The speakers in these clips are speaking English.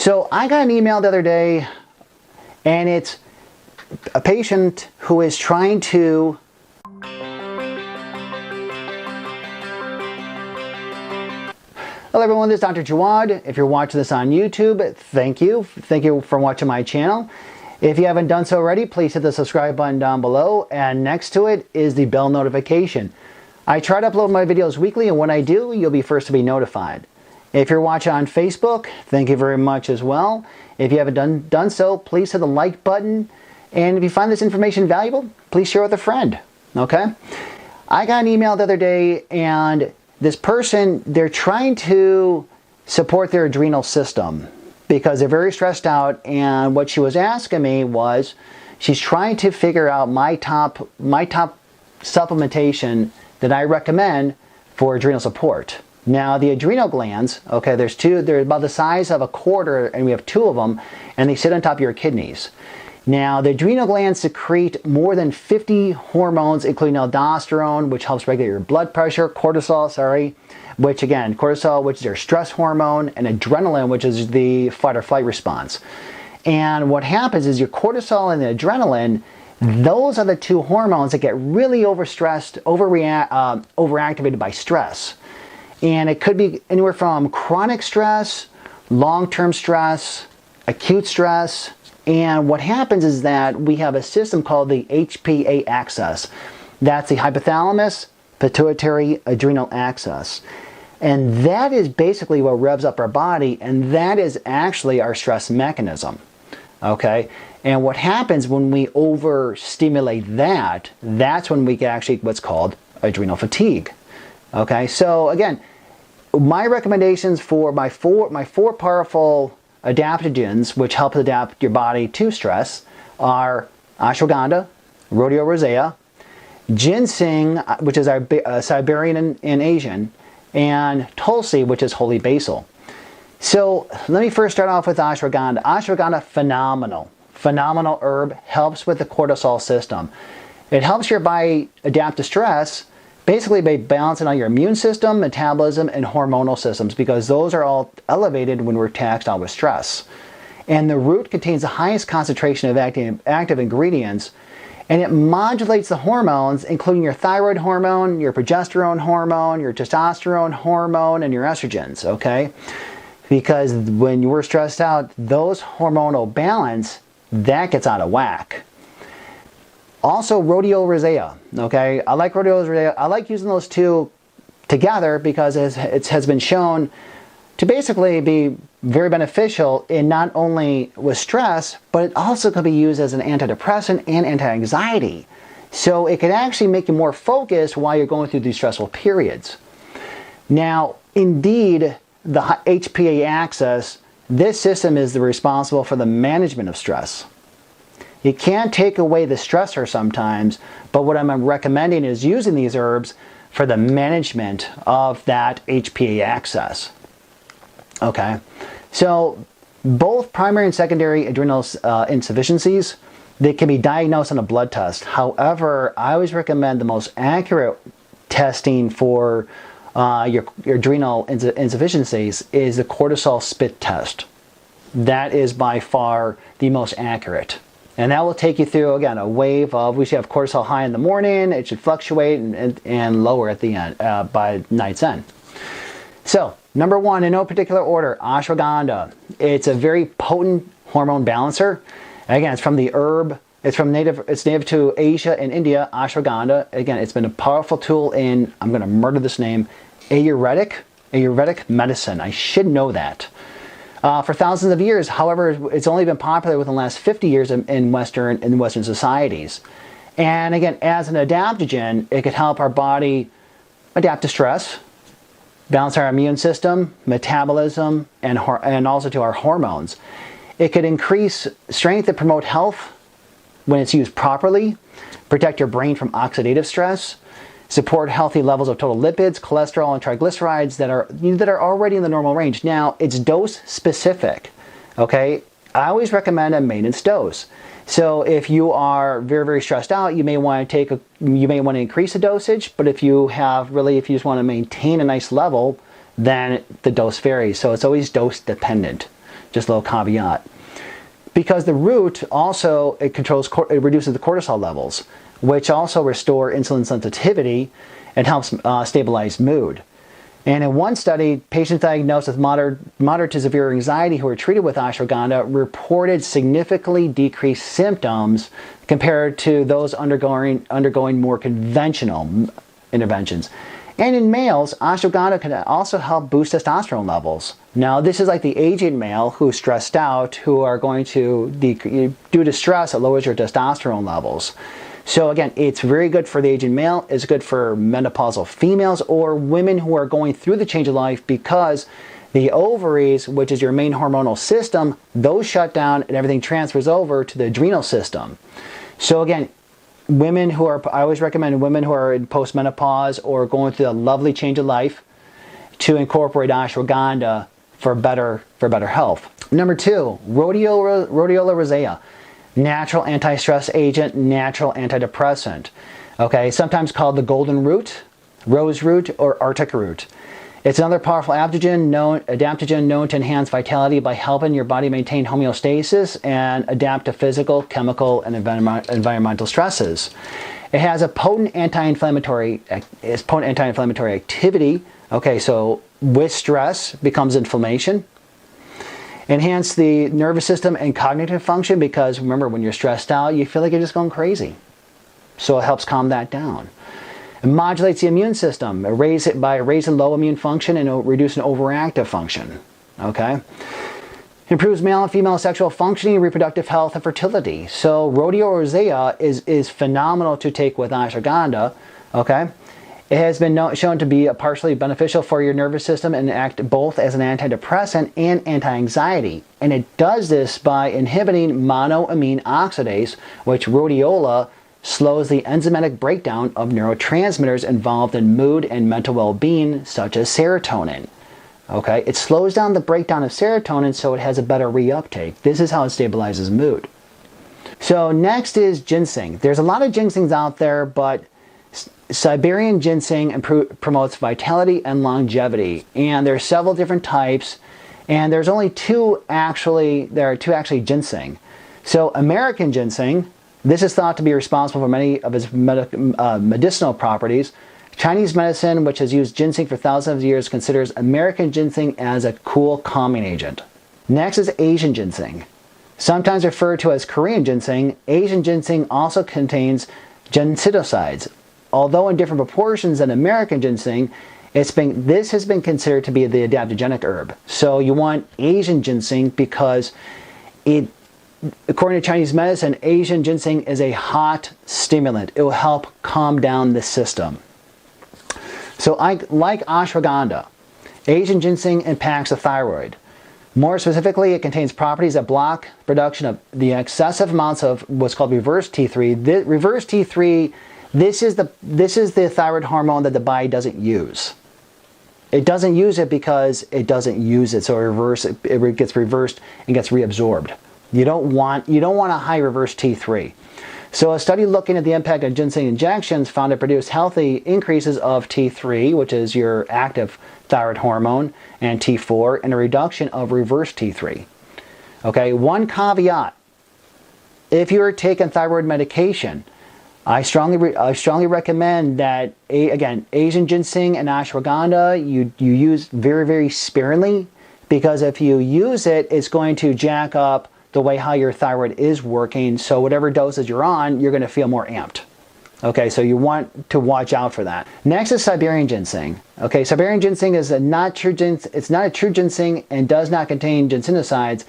So I got an email the other day, and it's a patient who is trying to Hello everyone, this is Dr. Jawad. If you're watching this on YouTube, thank you. Thank you for watching my channel. If you haven't done so already, please hit the subscribe button down below, and next to it is the bell notification. I try to upload my videos weekly, and when I do, you'll be first to be notified. If you're watching on Facebook, thank you very much as well. If you haven't done so, please hit the like button, and if you find this information valuable, please share with a friend, okay? I got an email the other day, and this person, they're trying to support their adrenal system because they're very stressed out, and what she was asking me was she's trying to figure out my top supplementation that I recommend for adrenal support. Now the adrenal glands, okay, they're about the size of a quarter, and we have two of them, and they sit on top of your kidneys. Now, the adrenal glands secrete more than 50 hormones, including aldosterone, which helps regulate your blood pressure, cortisol, which is your stress hormone, and adrenaline, which is the fight or flight response. And what happens is your cortisol and the adrenaline, those are the two hormones that get really overstressed, overactivated by stress. And it could be anywhere from chronic stress, long-term stress, acute stress. And what happens is that we have a system called the HPA axis. That's the hypothalamus pituitary adrenal axis. And that is basically what revs up our body, and that is actually our stress mechanism. Okay? And what happens when we overstimulate that, that's when we get actually what's called adrenal fatigue. Okay? So again, my recommendations for my four powerful adaptogens, which help adapt your body to stress, are ashwagandha, Rhodiola rosea, ginseng, which is our Siberian and Asian, and tulsi, which is holy basil. So let me first start off with ashwagandha. Ashwagandha, phenomenal herb, helps with the cortisol system. It helps your body adapt to stress, basically by balancing out your immune system, metabolism, and hormonal systems, because those are all elevated when we're taxed out with stress. And the root contains the highest concentration of active ingredients, and it modulates the hormones, including your thyroid hormone, your progesterone hormone, your testosterone hormone, and your estrogens, okay? Because when we're stressed out, those hormonal balance, that gets out of whack. Also, Rhodiola rosea, okay? I like Rhodiola rosea. I like using those two together because it has been shown to basically be very beneficial in not only with stress, but it also can be used as an antidepressant and anti-anxiety. So it can actually make you more focused while you're going through these stressful periods. Now, indeed, the HPA axis, this system is responsible for the management of stress. You can't take away the stressor sometimes, but what I'm recommending is using these herbs for the management of that HPA axis. Okay, so both primary and secondary adrenal insufficiencies, they can be diagnosed on a blood test. However, I always recommend the most accurate testing for your adrenal insufficiencies is the cortisol spit test. That is by far the most accurate. And that will take you through, again, a wave of, we should have cortisol high in the morning, it should fluctuate and lower at the end, by night's end. So, number one, in no particular order, ashwagandha. It's a very potent hormone balancer. Again, it's from the herb, it's native to Asia and India, ashwagandha. Again, it's been a powerful tool in, I'm going to murder this name, Ayurvedic medicine. I should know that. For thousands of years. However, it's only been popular within the last 50 years in Western societies. And again, as an adaptogen, it could help our body adapt to stress, balance our immune system, metabolism, and also to our hormones. It could increase strength and promote health when it's used properly, protect your brain from oxidative stress, support healthy levels of total lipids, cholesterol, and triglycerides that are already in the normal range. Now, it's dose specific, okay? I always recommend a maintenance dose. So if you are very, very stressed out, you may want to increase the dosage, but if you just want to maintain a nice level, then the dose varies. So it's always dose dependent. Just a little caveat. Because the root also, it reduces the cortisol levels, which also restore insulin sensitivity and helps stabilize mood. And in one study, patients diagnosed with moderate to severe anxiety who were treated with ashwagandha reported significantly decreased symptoms compared to those undergoing more conventional interventions. And in males, ashwagandha can also help boost testosterone levels. Now, this is like the aging male who's stressed out, who are going to, due to stress, it lowers your testosterone levels. So again, it's very good for the aging male. It's good for menopausal females or women who are going through the change of life, because the ovaries, which is your main hormonal system, those shut down and everything transfers over to the adrenal system. So again, I always recommend women who are in postmenopause or going through a lovely change of life to incorporate ashwagandha for better health. Number 2, Rhodiola rosea. Natural anti-stress agent, natural antidepressant. Okay, sometimes called the golden root, rose root, or Arctic root. It's another powerful adaptogen known to enhance vitality by helping your body maintain homeostasis and adapt to physical, chemical, and environmental stresses. It has a potent anti-inflammatory activity. Okay, so with stress becomes inflammation. Enhance the nervous system and cognitive function, because remember, when you're stressed out, you feel like you're just going crazy. So it helps calm that down. It modulates the immune system by raising low immune function and reducing overactive function. Okay? Improves male and female sexual functioning, reproductive health, and fertility. So Rhodiola rosea is phenomenal to take with ashwagandha. Okay? It has been shown to be partially beneficial for your nervous system and act both as an antidepressant and anti-anxiety. And it does this by inhibiting monoamine oxidase, which rhodiola slows the enzymatic breakdown of neurotransmitters involved in mood and mental well-being, such as serotonin. Okay, it slows down the breakdown of serotonin so it has a better reuptake. This is how it stabilizes mood. So next is ginseng. There's a lot of ginsengs out there, but Siberian ginseng promotes vitality and longevity, and there are several different types, and there are two actually ginseng. So American ginseng, this is thought to be responsible for many of its medicinal properties. Chinese medicine, which has used ginseng for thousands of years, considers American ginseng as a cool calming agent. Next is Asian ginseng. Sometimes referred to as Korean ginseng, Asian ginseng also contains ginsidosides. Although in different proportions than American ginseng, this has been considered to be the adaptogenic herb. So you want Asian ginseng because according to Chinese medicine, Asian ginseng is a hot stimulant. It will help calm down the system. So like ashwagandha, Asian ginseng impacts the thyroid. More specifically, it contains properties that block production of the excessive amounts of what's called reverse T3. Reverse T3, this is the thyroid hormone that the body doesn't use. It doesn't use it because it doesn't use it, so it gets reversed and gets reabsorbed. You don't want a high reverse T3. So a study looking at the impact of ginseng injections found it produced healthy increases of T3, which is your active thyroid hormone, and T4, and a reduction of reverse T3. Okay, one caveat: if you are taking thyroid medication, I strongly recommend that, again, Asian ginseng and ashwagandha, you use very, very sparingly, because if you use it, it's going to jack up the way how your thyroid is working. So whatever dosage you're on, you're going to feel more amped. Okay, so you want to watch out for that. Next is Siberian ginseng. Okay, Siberian ginseng is it's not a true ginseng and does not contain ginsenosides.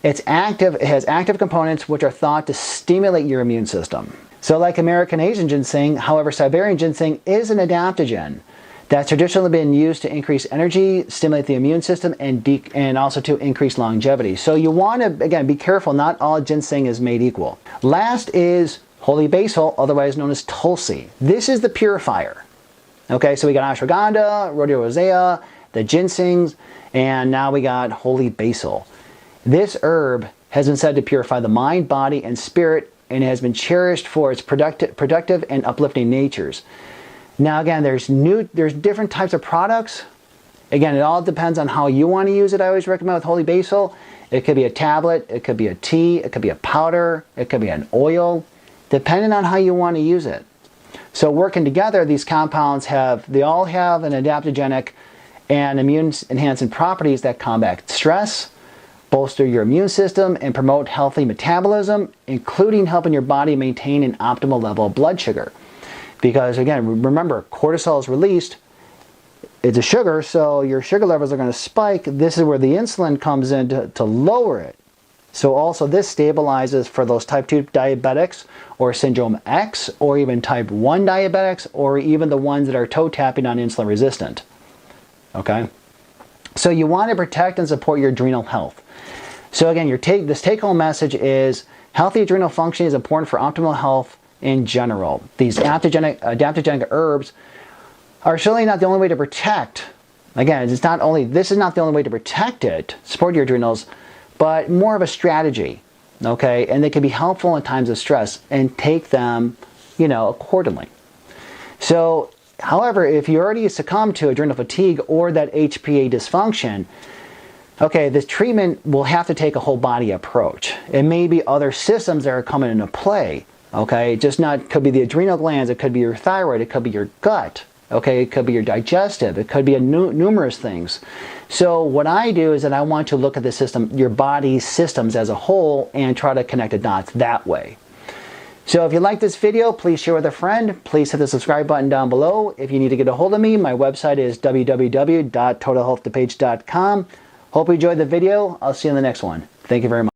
It has active components which are thought to stimulate your immune system. So like American Asian ginseng, however, Siberian ginseng is an adaptogen that's traditionally been used to increase energy, stimulate the immune system, and also to increase longevity. So you want to, again, be careful. Not all ginseng is made equal. Last is holy basil, otherwise known as tulsi. This is the purifier. Okay, so we got ashwagandha, Rhodiola rosea, the ginsengs, and now we got holy basil. This herb has been said to purify the mind, body, and spirit, and has been cherished for its productive and uplifting natures. Now again, there's different types of products, Again, it all depends on how you want to use it. I always recommend with holy basil. It could be a tablet, it could be a tea, it could be a powder, it could be an oil, depending on how you want to use it. So working together, these compounds they all have an adaptogenic and immune-enhancing properties that combat stress, bolster your immune system, and promote healthy metabolism, including helping your body maintain an optimal level of blood sugar. Because again, remember, cortisol is released. It's a sugar, so your sugar levels are going to spike. This is where the insulin comes in to lower it. So also this stabilizes for those type 2 diabetics or syndrome X, or even type 1 diabetics, or even the ones that are toe tapping on insulin resistant. Okay? So you want to protect and support your adrenal health. So again, this take-home message is healthy adrenal function is important for optimal health in general. These adaptogenic herbs are certainly not the only way to protect. Again, this is not the only way to protect it, support your adrenals, but more of a strategy, okay? And they can be helpful in times of stress, and take them, accordingly. So, however, if you already succumb to adrenal fatigue or that HPA dysfunction, okay, this treatment will have to take a whole body approach. It may be other systems that are coming into play, okay? Could be the adrenal glands, it could be your thyroid, it could be your gut. Okay, it could be your digestive, it could be numerous things. So what I do is that I want to look at the system, your body's systems as a whole, and try to connect the dots that way. So if you like this video, please share with a friend. Please hit the subscribe button down below. If you need to get a hold of me, my website is www.totalhealththepage.com. Hope you enjoyed the video. I'll see you in the next one. Thank you very much.